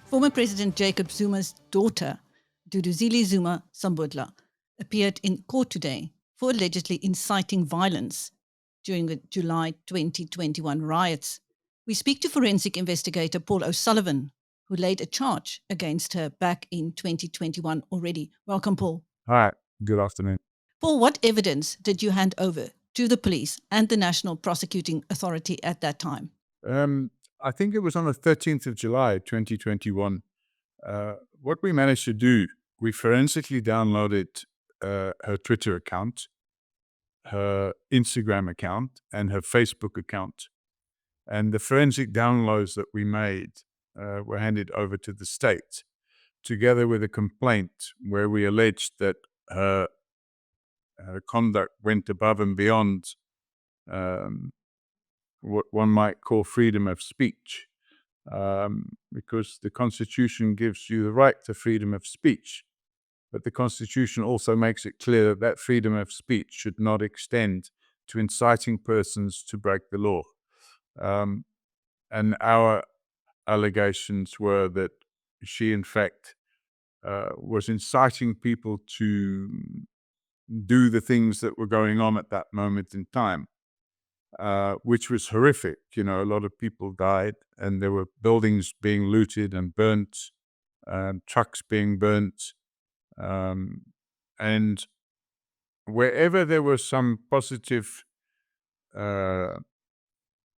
Former President Jacob Zuma's daughter, Duduzile Zuma Sambudla, appeared in court today for allegedly inciting violence during the July 2021 riots. We speak to forensic investigator Paul O'Sullivan, who laid a charge against her back in 2021 already. Welcome, Paul. Hi, good afternoon. Paul, what evidence did you hand over to the police and the National Prosecuting Authority at that time? I think it was on the 13th of July, 2021. What we managed to do, we forensically downloaded her Twitter account, her Instagram account, and her Facebook account. And the forensic downloads that we made were handed over to the state, together with a complaint where we alleged that her conduct went above and beyond what one might call freedom of speech, because the Constitution gives you the right to freedom of speech, but the Constitution also makes it clear that that freedom of speech should not extend to inciting persons to break the law. And our allegations were that she, in fact, was inciting people to do the things that were going on at that moment in time. Which was horrific. You know, a lot of people died, and there were buildings being looted and burnt, trucks being burnt. And wherever there was some positive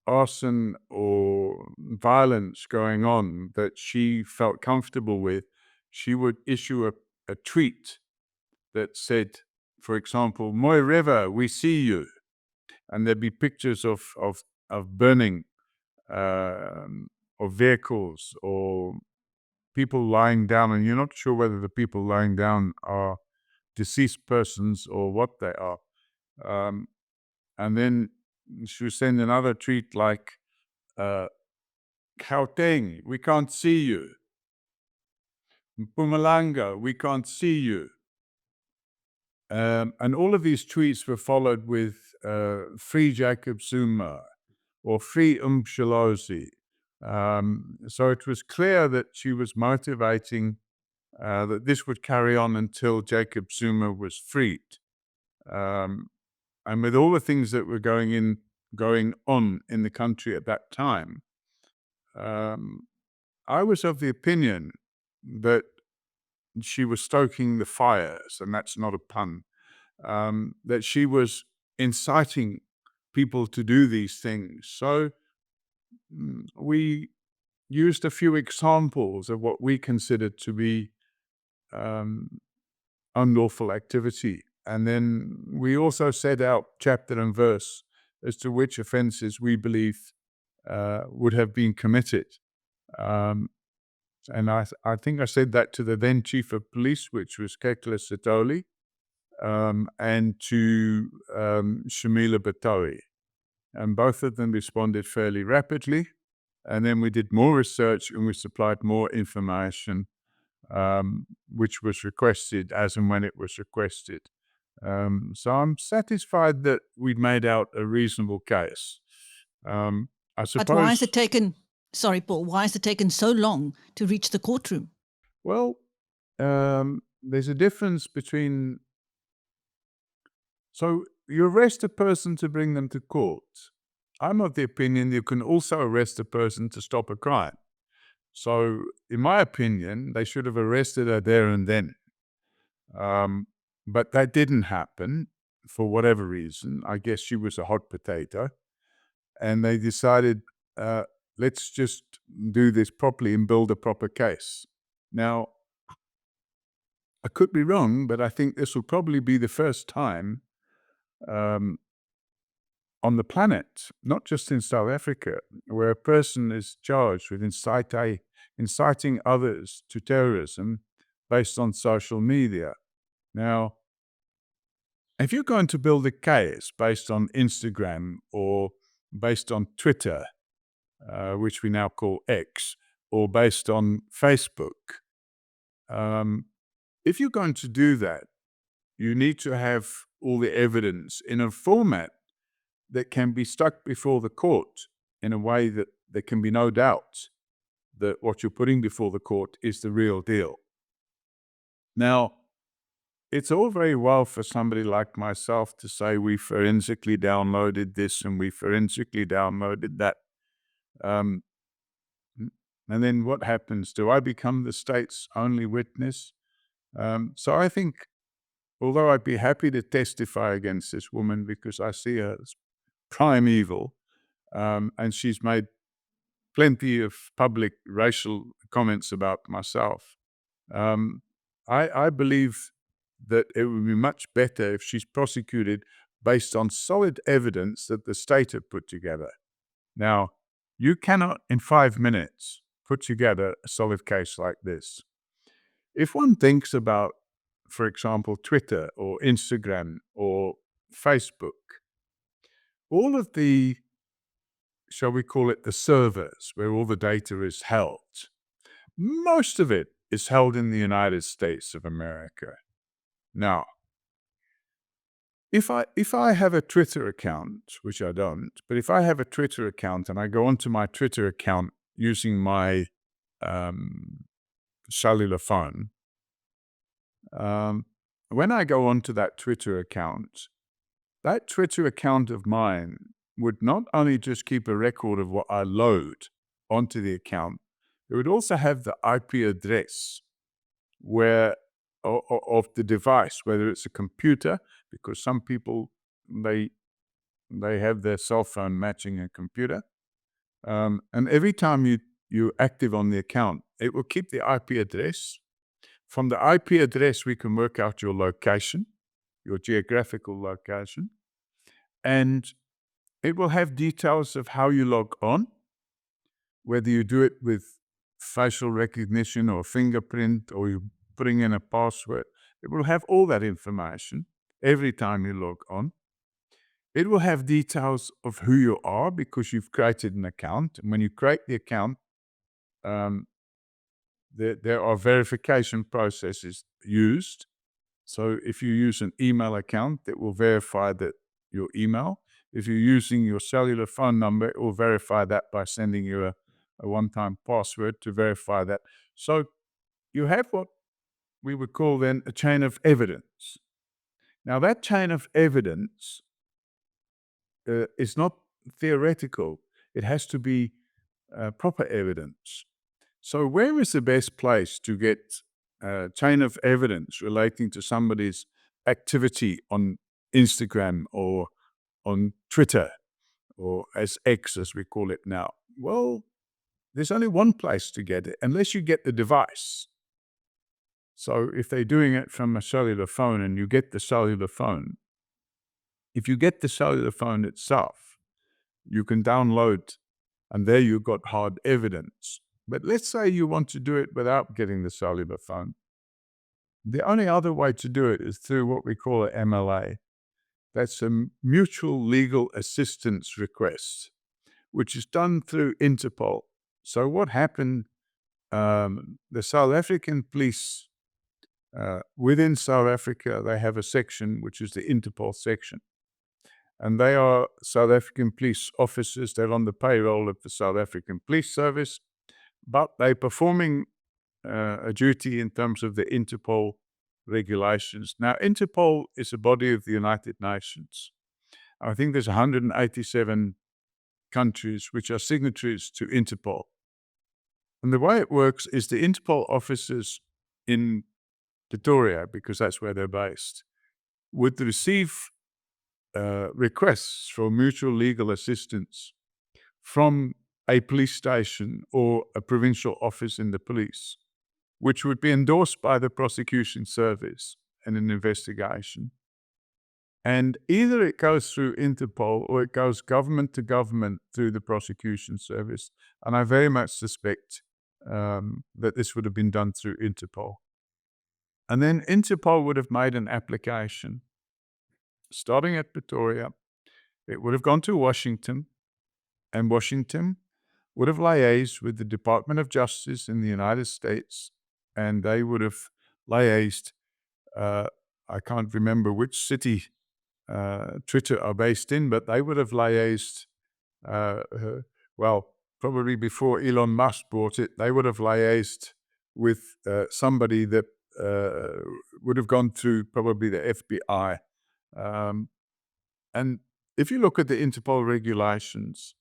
arson or violence going on that she felt comfortable with, she would issue a tweet that said, for example, "Mooi River, we see you." And there'd be pictures of burning of vehicles or people lying down, and you're not sure whether the people lying down are deceased persons or what they are. And then she would send another tweet like, "Gauteng, we can't see you. Mpumalanga, we can't see you." And all of these tweets were followed with "Free Jacob Zuma" or "Free Umshalozi." So it was clear that she was motivating that this would carry on until Jacob Zuma was freed. And with all the things that were going on in the country at that time, I was of the opinion that she was stoking the fires, and that's not a pun, that she was inciting people to do these things. So we used a few examples of what we considered to be unlawful activity. And then we also set out chapter and verse as to which offenses we believe would have been committed. And I think I said that to the then chief of police, which was Kekla Sitoli, and to Shamila Batowi. And both of them responded fairly rapidly. And then we did more research and we supplied more information, which was requested as and when it was requested. So I'm satisfied that we made out a reasonable case. I suppose. But why has it taken, sorry, Paul, why has it taken so long to reach the courtroom? Well, there's a difference between. So you arrest a person to bring them to court. I'm of the opinion you can also arrest a person to stop a crime. So in my opinion, they should have arrested her there and then. But that didn't happen for whatever reason. I guess she was a hot potato. And they decided, let's just do this properly and build a proper case. Now, I could be wrong, but I think this will probably be the first time on the planet, not just in South Africa, where a person is charged with inciting others to terrorism based on social media. Now, if you're going to build a case based on Instagram or based on Twitter, which we now call X, or based on Facebook, if you're going to do that, you need to have all the evidence in a format that can be stuck before the court in a way that there can be no doubt that what you're putting before the court is the real deal. Now, it's all very well for somebody like myself to say we forensically downloaded this and we forensically downloaded that. And then what happens? Do I become the state's only witness? So I think, although I'd be happy to testify against this woman because I see her as prime evil, and she's made plenty of public racial comments about myself, I believe that it would be much better if she's prosecuted based on solid evidence that the state have put together. Now, you cannot in 5 minutes put together a solid case like this. If one thinks about, for example, Twitter or Instagram or Facebook, all of the, shall we call it, the servers where all the data is held, most of it is held in the United States of America. Now, if I have a Twitter account, which I don't, but if I have a Twitter account and I go onto my Twitter account using my cellular phone, when I go onto that Twitter account of mine would not only just keep a record of what I load onto the account, it would also have the IP address of the device, whether it's a computer, because some people, they have their cell phone matching a computer. And every time you're active on the account, it will keep the IP address. From the IP address, we can work out your location, your geographical location, and it will have details of how you log on, whether you do it with facial recognition or fingerprint or you're putting in a password. It will have all that information every time you log on. It will have details of who you are because you've created an account. And when you create the account, there are verification processes used. So if you use an email account, it will verify that your email. If you're using your cellular phone number, it will verify that by sending you a one-time password to verify that. So you have what we would call then a chain of evidence. Now that chain of evidence is not theoretical. It has to be proper evidence. So where is the best place to get a chain of evidence relating to somebody's activity on Instagram or on Twitter, or as X as we call it now? Well, there's only one place to get it, unless you get the device. So if they're doing it from a cellular phone and you get the cellular phone, if you get the cellular phone itself, you can download, and there you've got hard evidence. But let's say you want to do it without getting the cellular phone. The only other way to do it is through what we call an MLA. That's a mutual legal assistance request, which is done through Interpol. So what happened, the South African police, within South Africa, they have a section, which is the Interpol section. And they are South African police officers. They're on the payroll of the South African Police Service, but they're performing a duty in terms of the Interpol regulations. Now, Interpol is a body of the United Nations. I think there's 187 countries which are signatories to Interpol. And the way it works is the Interpol officers in Pretoria, because that's where they're based, would receive requests for mutual legal assistance from a police station or a provincial office in the police, which would be endorsed by the prosecution service in an investigation. And either it goes through Interpol or it goes government to government through the prosecution service. And I very much suspect that this would have been done through Interpol. And then Interpol would have made an application starting at Pretoria. It would have gone to Washington, and Washington would have liaised with the Department of Justice in the United States, and they would have liaised I can't remember which city Twitter are based in, but they would have liaised, well, probably before Elon Musk bought it, they would have liaised with somebody that would have gone through probably the FBI. And if you look at the Interpol regulations,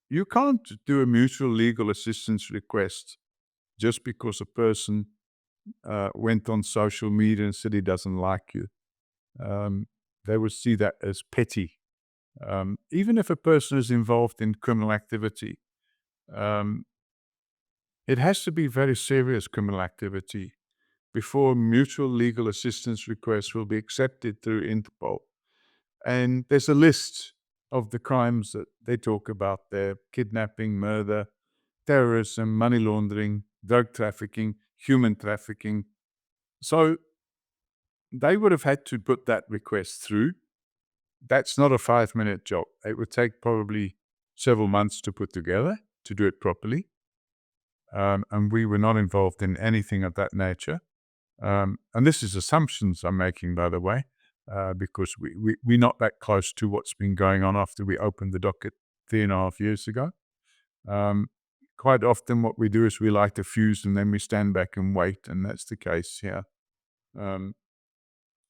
you can't do a mutual legal assistance request just because a person went on social media and said he doesn't like you. They would see that as petty. Even if a person is involved in criminal activity, um, it has to be very serious criminal activity before mutual legal assistance requests will be accepted through Interpol. And there's a list of the crimes that they talk about there: kidnapping, murder, terrorism, money laundering, drug trafficking, human trafficking. So they would have had to put that request through. That's not a 5-minute job. It would take probably several months to put together to do it properly. And we were not involved in anything of that nature. And this is assumptions I'm making, by the way, because we're not that close to what's been going on after we opened the docket 3.5 years ago. Quite often what we do is we light a fuse and then we stand back and wait, and that's the case here.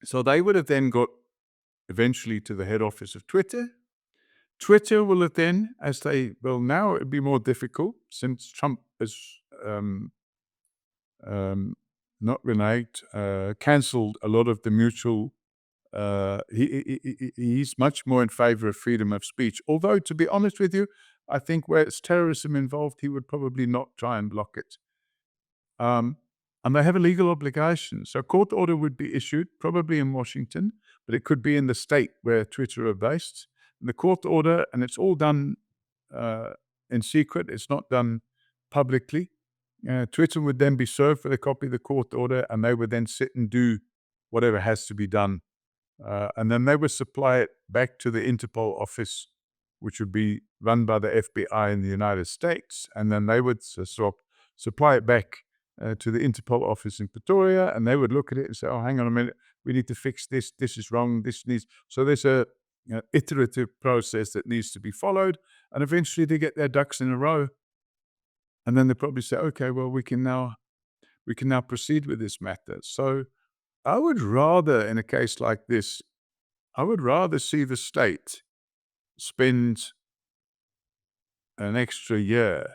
So they would have then got eventually to the head office of Twitter. Twitter will have then, now it'd be more difficult since Trump has not reneged, cancelled a lot of the mutual. He's much more in favor of freedom of speech. Although, to be honest with you, I think where it's terrorism involved, he would probably not try and block it. And they have a legal obligation. So a court order would be issued, probably in Washington, but it could be in the state where Twitter are based. And the court order, and it's all done in secret. It's not done publicly. Twitter would then be served with a copy of the court order, and they would then sit and do whatever has to be done. And then they would supply it back to the Interpol office, which would be run by the FBI in the United States. And then they would supply it back to the Interpol office in Pretoria, and they would look at it and say, oh, hang on a minute, we need to fix this, this is wrong, this needs... So there's a iterative process that needs to be followed, and eventually they get their ducks in a row. And then they probably say, okay, well, we can now proceed with this matter. So I would rather, in a case like this, I would rather see the state spend an extra year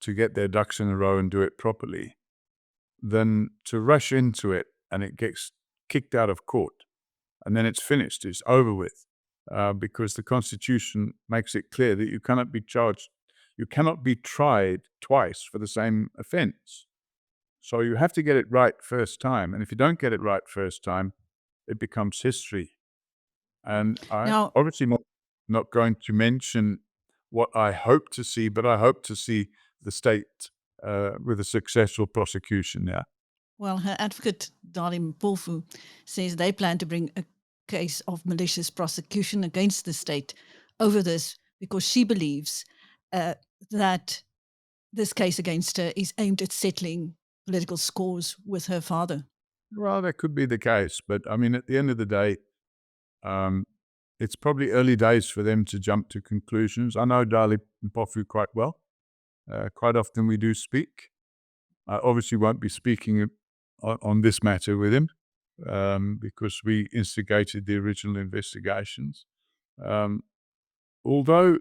to get their ducks in a row and do it properly than to rush into it and it gets kicked out of court and then it's finished, it's over with, because the Constitution makes it clear that you cannot be tried twice for the same offense. So you have to get it right first time. And if you don't get it right first time, it becomes history. And I'm Now, obviously not going to mention what I hope to see, but I hope to see the state with a successful prosecution now. well, her advocate, Dali Mpofu, says they plan to bring a case of malicious prosecution against the state over this because she believes that this case against her is aimed at settling political scores with her father. Well, that could be the case, but I mean, at the end of the day, it's probably early days for them to jump to conclusions. I know Dali Mpofu quite well. Quite often we do speak. I obviously won't be speaking on this matter with him because we instigated the original investigations. Although,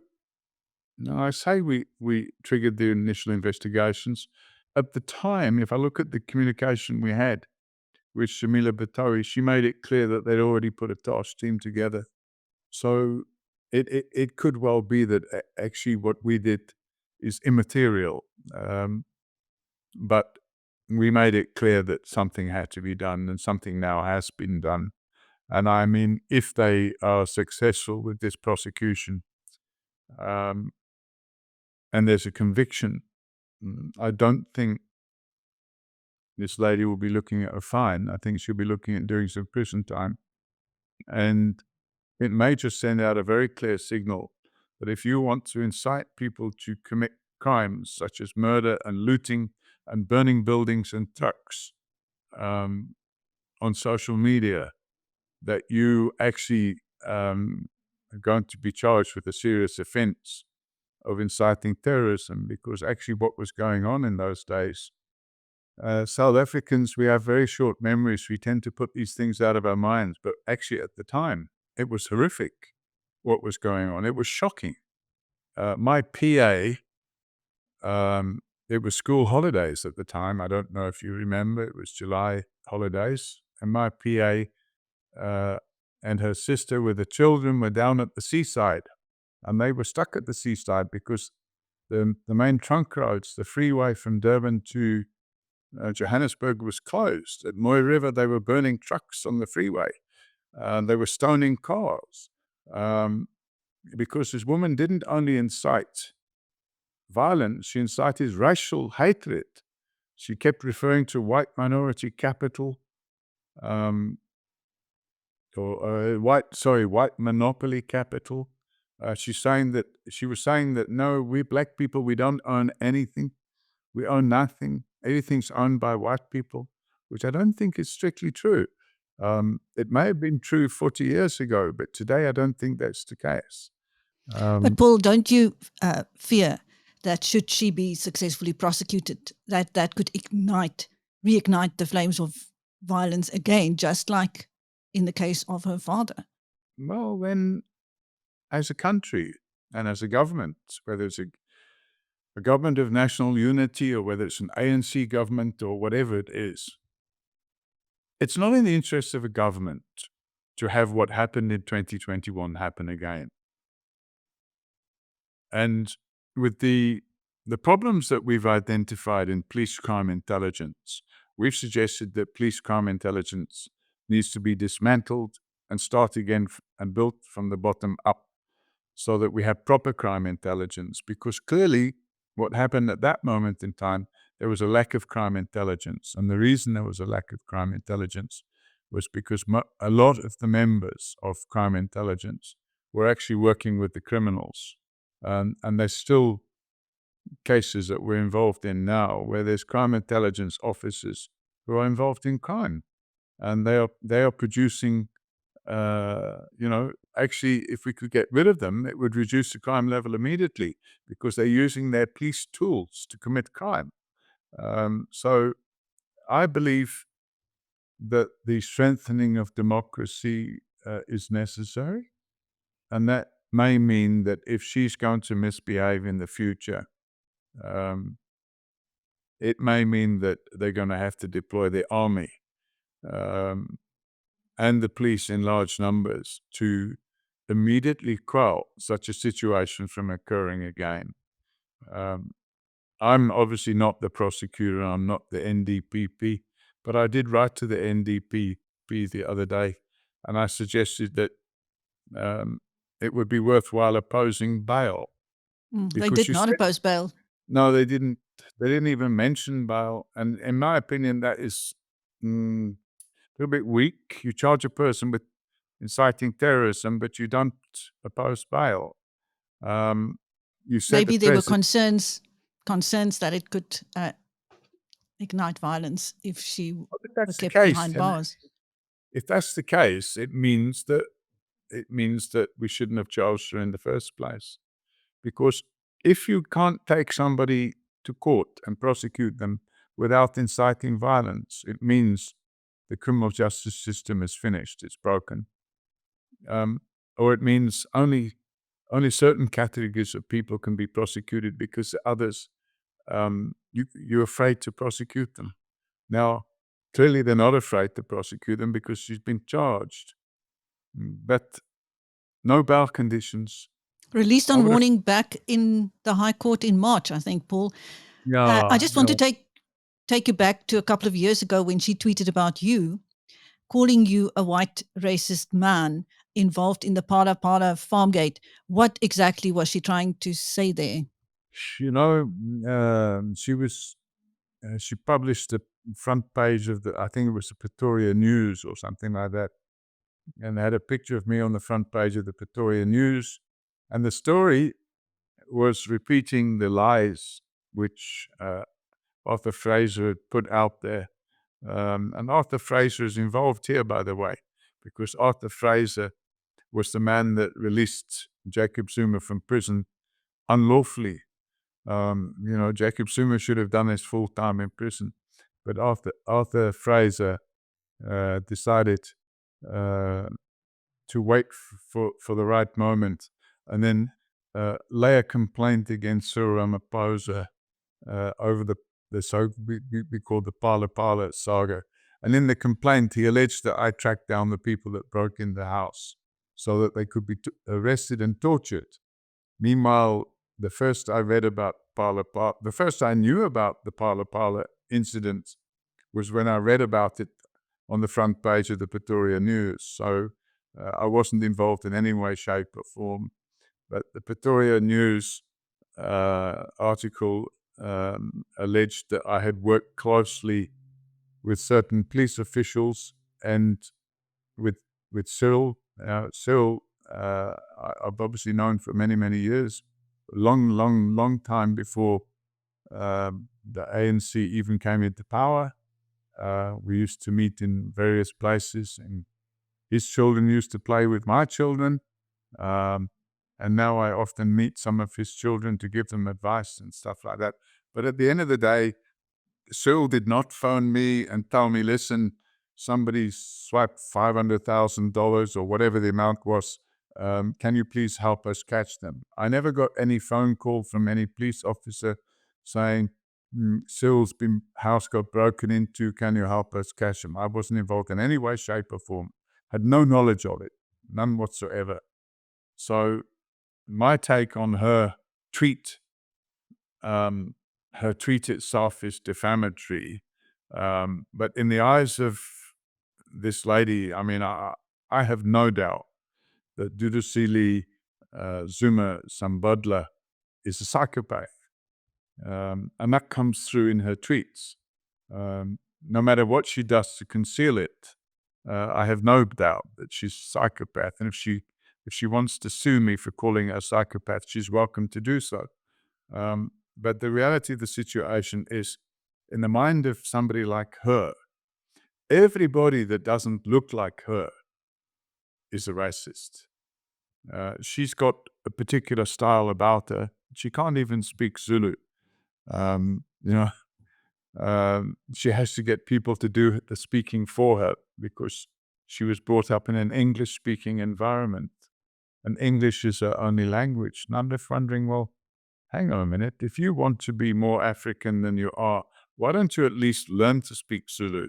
I say we triggered the initial investigations. At the time, if I look at the communication we had with Shamila Batohi, she made it clear that they'd already put a task team together. So it could well be that actually what we did is immaterial. But we made it clear that something had to be done, and something now has been done. And I mean, if they are successful with this prosecution, and there's a conviction, I don't think this lady will be looking at a fine. I think she'll be looking at doing some prison time. And it may just send out a very clear signal that if you want to incite people to commit crimes such as murder and looting and burning buildings and trucks, on social media that you actually are going to be charged with a serious offense of inciting terrorism, because actually what was going on in those days, South Africans, we have very short memories. We tend to put these things out of our minds, but actually at the time, it was horrific what was going on. It was shocking. My PA, it was school holidays at the time. I don't know if you remember, it was July holidays. And my PA and her sister with the children were down at the seaside. And they were stuck at the seaside because the main trunk roads, the freeway from Durban to Johannesburg was closed. At Mooi River, they were burning trucks on the freeway. They were stoning cars. Because this woman didn't only incite violence, she incited racial hatred. She kept referring to white minority capital, white monopoly capital. She was saying that no, we black people, we don't own anything. We own nothing. Everything's owned by white people, which I don't think is strictly true. It may have been true 40 years ago, but today I don't think that's the case. But Paul, don't you fear that should she be successfully prosecuted, that could reignite the flames of violence again, just like in the case of her father? Well, then, as a country and as a government, whether it's a government of national unity or whether it's an ANC government or whatever it is, it's not in the interest of a government to have what happened in 2021 happen again. And with the problems that we've identified in police crime intelligence, we've suggested that police crime intelligence needs to be dismantled and start again and built from the bottom up so that we have proper crime intelligence. Because clearly what happened at that moment in time, there was a lack of crime intelligence. And the reason there was a lack of crime intelligence was because a lot of the members of crime intelligence were actually working with the criminals. And there's still cases that we're involved in now where there's crime intelligence officers who are involved in crime. And they are producing, actually, if we could get rid of them, it would reduce the crime level immediately because they're using their police tools to commit crime. So I believe that the strengthening of democracy is necessary. And that may mean that if she's going to misbehave in the future, it may mean that they're going to have to deploy the army and the police in large numbers to immediately quell such a situation from occurring again. I'm obviously not the prosecutor, I'm not the NDPP, but I did write to the NDPP the other day, and I suggested that it would be worthwhile opposing bail. They did not oppose bail. No, they didn't. They didn't even mention bail. And in my opinion, that is a little bit weak. You charge a person with inciting terrorism, but you don't oppose bail. You said maybe there were concerns that it could ignite violence if she were kept behind bars. If that's the case, it means that we shouldn't have charged her in the first place. Because if you can't take somebody to court and prosecute them without inciting violence, it means the criminal justice system is finished, it's broken. Or it means only certain categories of people can be prosecuted because others, you're afraid to prosecute them. Now, clearly they're not afraid to prosecute them because she's been charged. But no bail conditions. Released on warning back in the High Court in March, I think, Paul. Yeah, I just want to take you back to a couple of years ago when she tweeted about you, calling you a white racist man involved in the Para Farmgate. What exactly was she trying to say there? She published the front page of I think it was the Pretoria News or something like that, and had a picture of me on the front page of the Pretoria News. And the story was repeating the lies which Arthur Fraser had put out there And Arthur Fraser is involved here, by the way, because Arthur Fraser was the man that released Jacob Zuma from prison unlawfully. Jacob Zuma should have done his full time in prison, but Arthur Fraser decided to wait for the right moment, and then lay a complaint against Cyril Ramaphosa over the so we call the Pala saga. And in the complaint, he alleged that I tracked down the people that broke in the house so that they could be arrested and tortured. Meanwhile, the first I read about the first I knew about the Pala incident was when I read about it on the front page of the Pretoria News. So I wasn't involved in any way, shape, or form. But the Pretoria News article alleged that I had worked closely with certain police officials and with Cyril. Cyril, I've obviously known for many, many years, long time before the ANC even came into power. We used to meet in various places, and his children used to play with my children. And now I often meet some of his children to give them advice and stuff like that. But at the end of the day, Cyril did not phone me and tell me, listen, somebody swiped $500,000 or whatever the amount was. Can you please help us catch them? I never got any phone call from any police officer saying, Cyril's house got broken into, can you help us catch him? I wasn't involved in any way, shape, or form. Had no knowledge of it, none whatsoever. So my take on her tweet itself is defamatory. But in the eyes of this lady, I mean, I have no doubt that Duduzile Zuma Sambodla is a psychopath. And that comes through in her tweets. No matter what she does to conceal it, I have no doubt that she's a psychopath. And if she wants to sue me for calling her a psychopath, she's welcome to do so. But the reality of the situation is, in the mind of somebody like her, everybody that doesn't look like her is a racist. She's got a particular style about her. She can't even speak Zulu. She has to get people to do the speaking for her because she was brought up in an English-speaking environment. And English is her only language. And I'm just wondering, well, hang on a minute. If you want to be more African than you are, why don't you at least learn to speak Zulu?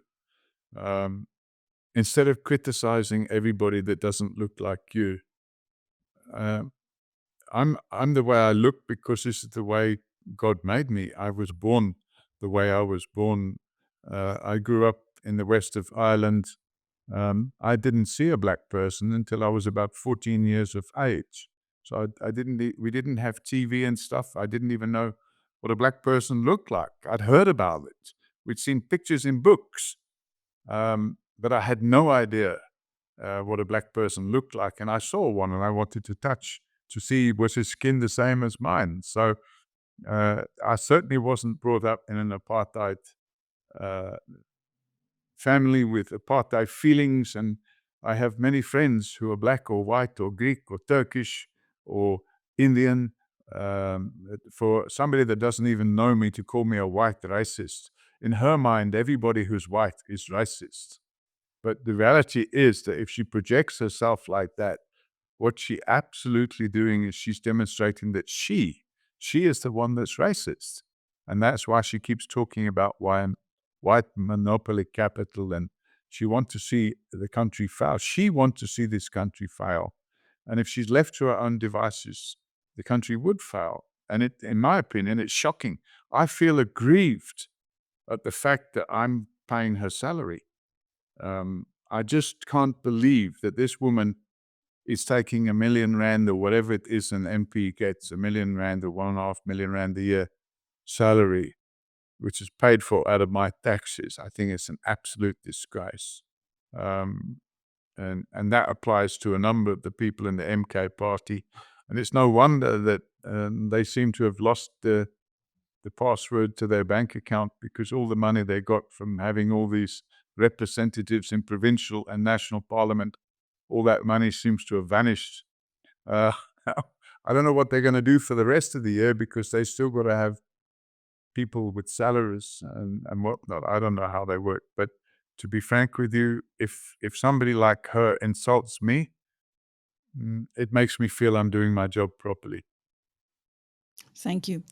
Instead of criticizing everybody that doesn't look like you. I'm the way I look because this is the way God made me. I was born the way I was born. I grew up in the west of Ireland. I didn't see a black person until I was about 14 years of age. So we didn't have TV and stuff. I didn't even know what a black person looked like. I'd heard about it. We'd seen pictures in books. But I had no idea what a black person looked like. And I saw one and I wanted to touch to see, was his skin the same as mine? So I certainly wasn't brought up in an apartheid family with apartheid feelings. And I have many friends who are black or white or Greek or Turkish or Indian. For somebody that doesn't even know me to call me a white racist, in her mind, everybody who's white is racist. But the reality is that if she projects herself like that, what she absolutely doing is she's demonstrating that she is the one that's racist. And that's why she keeps talking about white monopoly capital, and she wants to see the country fail. She wants to see this country fail. And if she's left to her own devices, the country would fail. And in my opinion, it's shocking. I feel aggrieved at the fact that I'm paying her salary. I just can't believe that this woman is taking R1 million or whatever it is an MP gets, R1 million or R1.5 million a year salary, which is paid for out of my taxes. I think it's an absolute disgrace. And that applies to a number of the people in the MK party. And it's no wonder that they seem to have lost the the password to their bank account, because all the money they got from having all these representatives in provincial and national parliament, all that money seems to have vanished. I don't know what they're going to do for the rest of the year, because they still got to have people with salaries and whatnot. I don't know how they work. But to be frank with you, if somebody like her insults me, it makes me feel I'm doing my job properly. Thank you.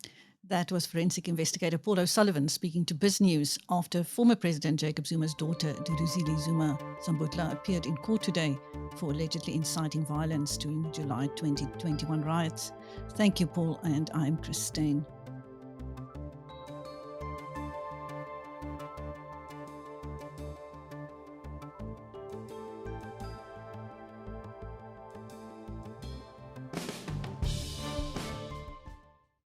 That was forensic investigator Paul O'Sullivan speaking to Biz News after former President Jacob Zuma's daughter, Duduzile Zuma Sambutla, appeared in court today for allegedly inciting violence during the July 2021 riots. Thank you, Paul, and I'm Christine.